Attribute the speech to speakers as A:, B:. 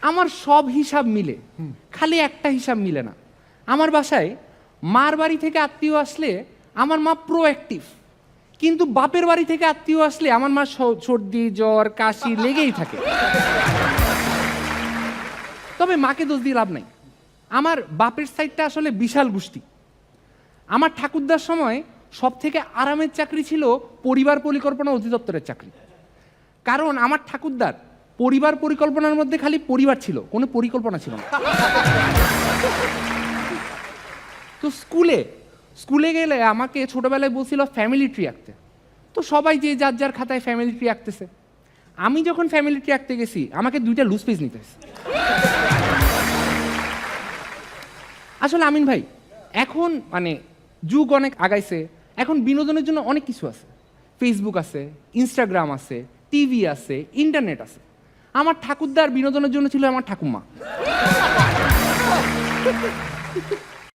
A: আমার সব হিসাব মিলে, খালি একটা হিসাব মিলে না। আমার বাসায় মার বাড়ি থেকে আত্মীয় আসলে আমার মা প্রোঅ্যাক্টিভ, কিন্তু বাপের বাড়ি থেকে আত্মীয় আসলে আমার মা সর্দি জ্বর কাশি লেগেই থাকে। তবে মাকে দোষ দিয়ে লাভ নাই, আমার বাপের সাইডটা আসলে বিশাল গোষ্ঠী। আমার ঠাকুরদার সময় সব থেকে আরামের চাকরি ছিল পরিবার পরিকল্পনা অধিদপ্তরের চাকরি। কারণ আমার ঠাকুরদার পরিবার পরিকল্পনার মধ্যে খালি পরিবার ছিল, কোনো পরিকল্পনা ছিল না। তো স্কুলে গেলে আমাকে ছোটবেলায় বলছিল ফ্যামিলি ট্রি আঁকতে। তো সবাই যে যার যার খাতায় ফ্যামিলি ট্রি আঁকতেছে। আমি যখন ফ্যামিলি ট্রি আঁকতে গেছি আমাকে 2টা লুজ পেজ নিতে হয়েছে। আসলে আমিন ভাই, এখন মানে যুগ অনেক আগাইছে, এখন বিনোদনের জন্য অনেক কিছু আছে। ফেসবুক আছে, ইনস্টাগ্রাম আছে, টিভি আছে, ইন্টারনেট আছে। আমার ঠাকুরদার বিনোদনের জন্য ছিল আমার ঠাকুমা।